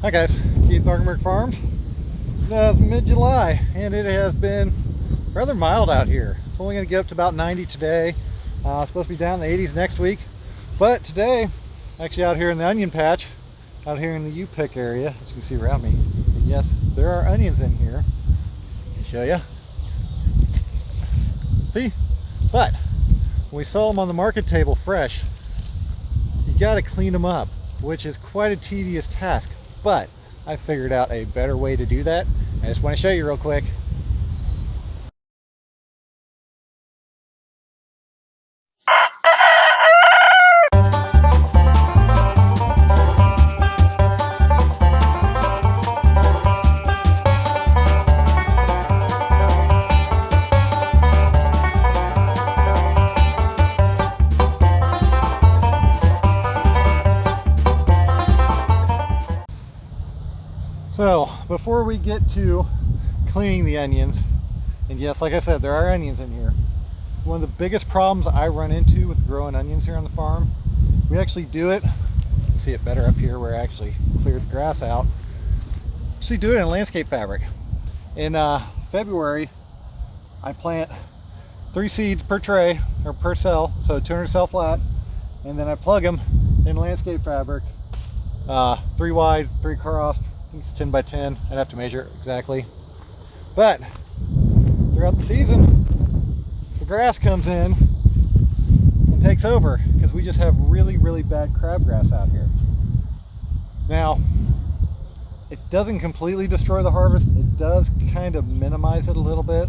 Hi guys, Keith Arkenberg Farms. It's mid-July and it has been rather mild out here. It's only going to get up to about 90 today. It's supposed to be down in the 80s next week. But today, actually out here in the onion patch, out here in the U-pick area, as you can see around me, and yes, there are onions in here. Let me show you. See? But when we sell them on the market table fresh, you got to clean them up, which is quite a tedious task. But I figured out a better way to do that. I just want to show you real quick. So before we get to cleaning the onions, and yes, like I said, there are onions in here. One of the biggest problems I run into with growing onions here on the farm, we actually do it, you see it better up here where I actually cleared the grass out. Actually do it in landscape fabric. In February, I plant 3 seeds per tray or per cell, so 200 cell flat, and then I plug them in landscape fabric, 3 wide, 3 crossed. It's 10 by 10. I'd have to measure it exactly. But throughout the season, the grass comes in and takes over because we just have really, really bad crabgrass out here. Now, it doesn't completely destroy the harvest. It does kind of minimize it a little bit.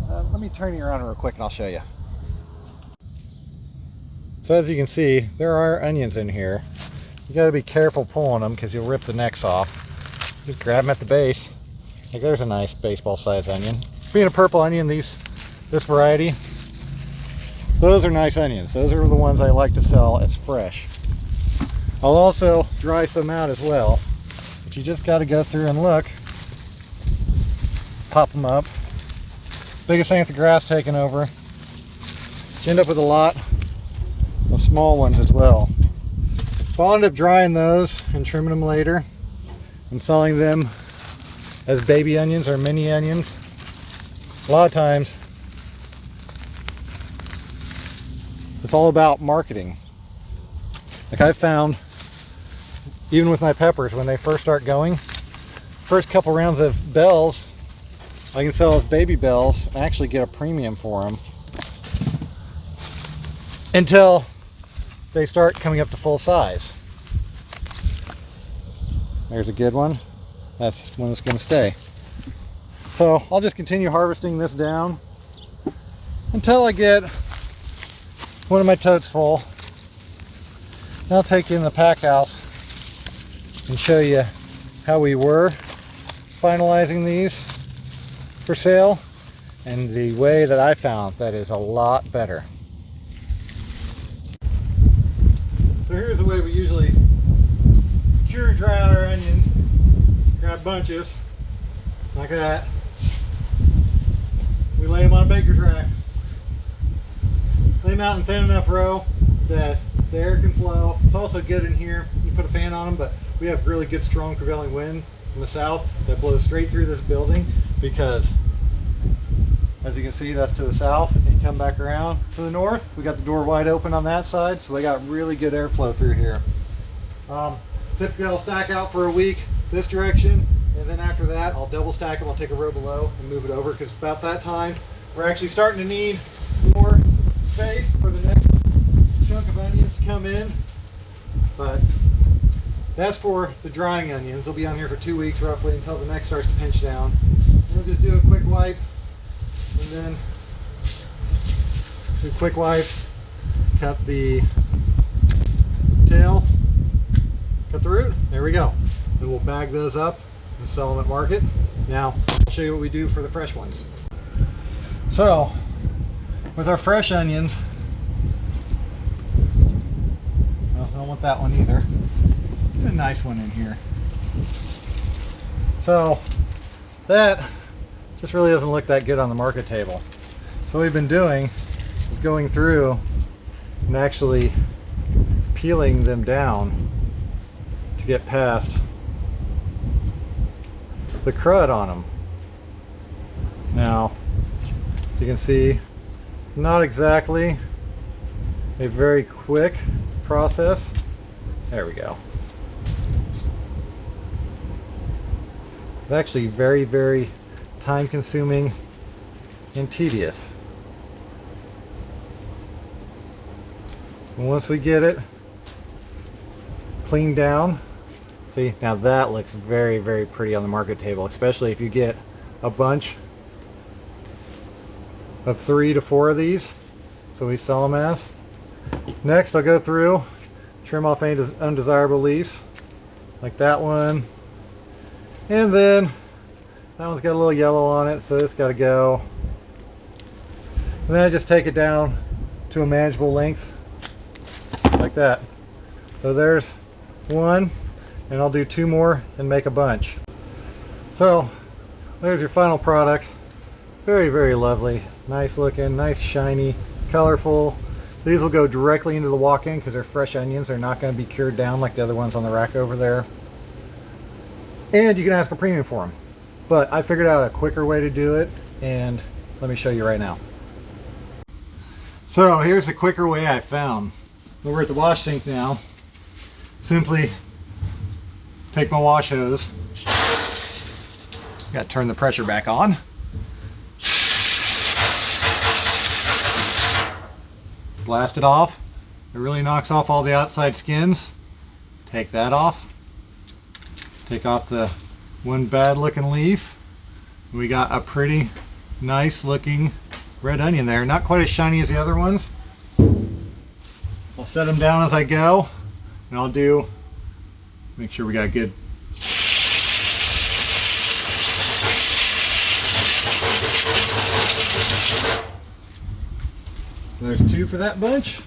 Let me turn you around real quick and I'll show you. So as you can see, there are onions in here. You got to be careful pulling them because you'll rip the necks off. Just grab them at the base. Like there's a nice baseball size onion. Being a purple onion, this variety, those are nice onions. Those are the ones I like to sell as fresh. I'll also dry some out as well, but you just got to go through and look, pop them up. Biggest thing with the grass taking over, you end up with a lot of small ones as well. So I'll end up drying those and trimming them later and selling them as baby onions or mini onions. A lot of times it's all about marketing. Like I found, even with my peppers, when they first start going, first couple rounds of bells I can sell as baby bells and actually get a premium for them until they start coming up to full size. There's a good one. That's one that's going to stay. So I'll just continue harvesting this down until I get one of my totes full. Then I'll take you in the pack house and show you how we were finalizing these for sale and the way that I found that is a lot better. So here's the way we usually cure dry out our onions. Grab bunches like that. We lay them on a baker's rack. Lay them out in thin enough row that the air can flow. It's also good in here. You put a fan on them, but we have really good strong prevailing wind from the south that blows straight through this building because, as you can see, that's to the south. And you come back around to the north, we got the door wide open on that side, so they got really good airflow through here. Typically I'll stack out for a week this direction, and then after that I'll double stack them. I'll take a row below and move it over because about that time we're actually starting to need more space for the next chunk of onions to come in. But that's for the drying onions. They'll be on here for 2 weeks roughly until the neck starts to pinch down. We'll just do a quick wipe and then do a quick wipe, cut the tail, cut the root, there we go. Then we'll bag those up and sell them at market. Now I'll show you what we do for the fresh ones. So with our fresh onions, well, I don't want that one either. Get a nice one in here. So that just really doesn't look that good on the market table. So what we've been doing is going through and actually peeling them down to get past the crud on them. Now, as you can see, it's not exactly a very quick process. There we go. It's actually very, very time consuming and tedious. And once we get it cleaned down, see, now that looks very, very pretty on the market table, especially if you get a bunch of 3 to 4 of these. So we sell them as. Next, I'll go through, trim off any undesirable leaves, like that one. And then that one's got a little yellow on it, so it's got to go. And then I just take it down to a manageable length, like that. So there's one, and I'll do 2 more and make a bunch. So there's your final product. Very, very lovely. Nice looking, nice shiny, colorful. These will go directly into the walk-in because they're fresh onions. They're not going to be cured down like the other ones on the rack over there. And you can ask a premium for them. But I figured out a quicker way to do it, and let me show you right now. So here's the quicker way I found. Over at the wash sink now, simply take my wash hose. Got to turn the pressure back on. Blast it off. It really knocks off all the outside skins. Take that off. Take off the one bad looking leaf. We got a pretty nice looking red onion there. Not quite as shiny as the other ones. I'll set them down as I go, and I'll make sure we got good. So there's 2 for that bunch.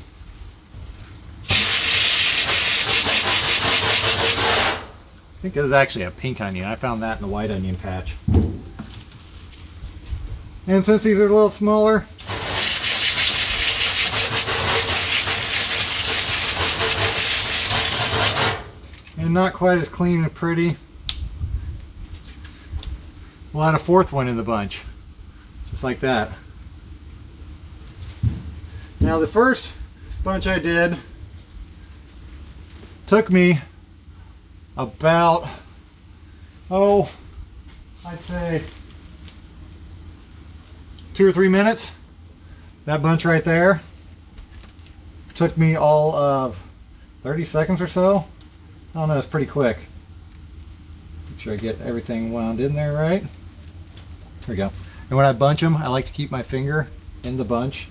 I think this is actually a pink onion. I found that in the white onion patch. And since these are a little smaller, and not quite as clean and pretty, we'll add a 4th one in the bunch, just like that. Now the first bunch I did took me about, I'd say 2 or 3 minutes. That bunch right there took me all of 30 seconds or so. I don't know, it's pretty quick. Make sure I get everything wound in there right. There we go. And when I bunch them, I like to keep my finger in the bunch.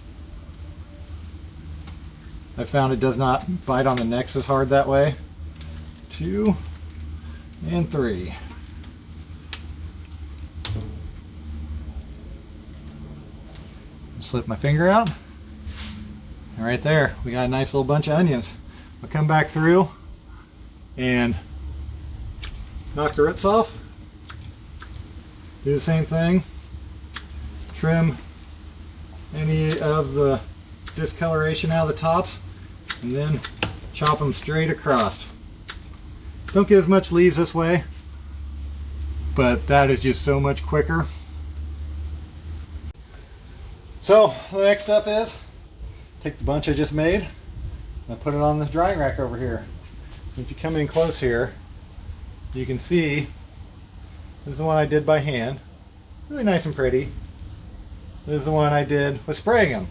I found it does not bite on the necks as hard that way. 2 and 3. Slip my finger out. And right there, we got a nice little bunch of onions. I'll come back through and knock the roots off. Do the same thing. Trim any of the discoloration out of the tops, and then chop them straight across. Don't get as much leaves this way, but that is just so much quicker. So the next step is take the bunch I just made and put it on the drying rack over here. If you come in close here, you can see this is the one I did by hand. Really nice and pretty. This is the one I did with spraying them.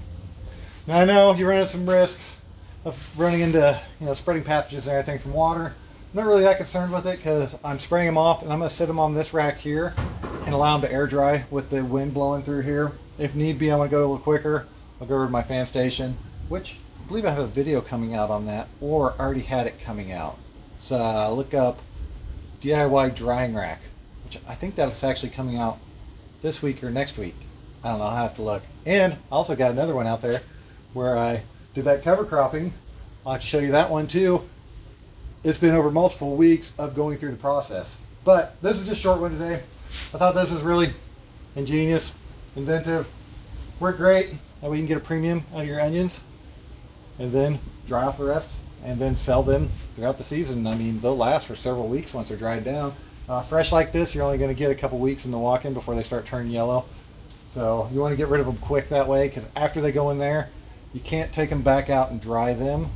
Now I know you run into some risks of running into, spreading pathogens and everything from water. I'm not really that concerned with it because I'm spraying them off, and I'm going to sit them on this rack here and allow them to air dry with the wind blowing through here. If need be, I'm going to go a little quicker. I'll go over to my fan station, which I believe I have a video coming out on that, or already had it coming out. So look up DIY drying rack, which I think that's actually coming out this week or next week. I don't know, I'll have to look. And I also got another one out there where I did that cover cropping. I'll have to show you that one too. It's been over multiple weeks of going through the process. But this is just a short one today. I thought this was really ingenious, inventive, worked great. That way you can get a premium out of your onions and then dry off the rest and then sell them throughout the season. I mean, they'll last for several weeks once they're dried down. Fresh like this, you're only going to get a couple weeks in the walk-in before they start turning yellow. So you want to get rid of them quick that way, because after they go in there, you can't take them back out and dry them.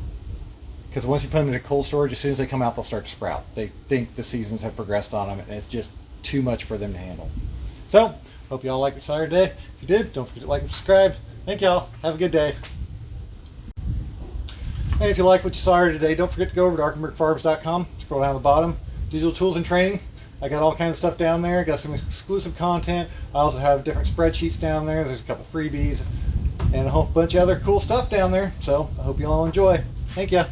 Because once you put them into cold storage, as soon as they come out, they'll start to sprout. They think the seasons have progressed on them, and it's just too much for them to handle. So, hope you all liked what you saw here today. If you did, don't forget to like and subscribe. Thank y'all. Have a good day. And if you like what you saw here today, don't forget to go over to arkenbergfarms.com. Scroll down to the bottom. Digital tools and training. I got all kinds of stuff down there. Got some exclusive content. I also have different spreadsheets down there. There's a couple freebies and a whole bunch of other cool stuff down there. So I hope you all enjoy. Thank you.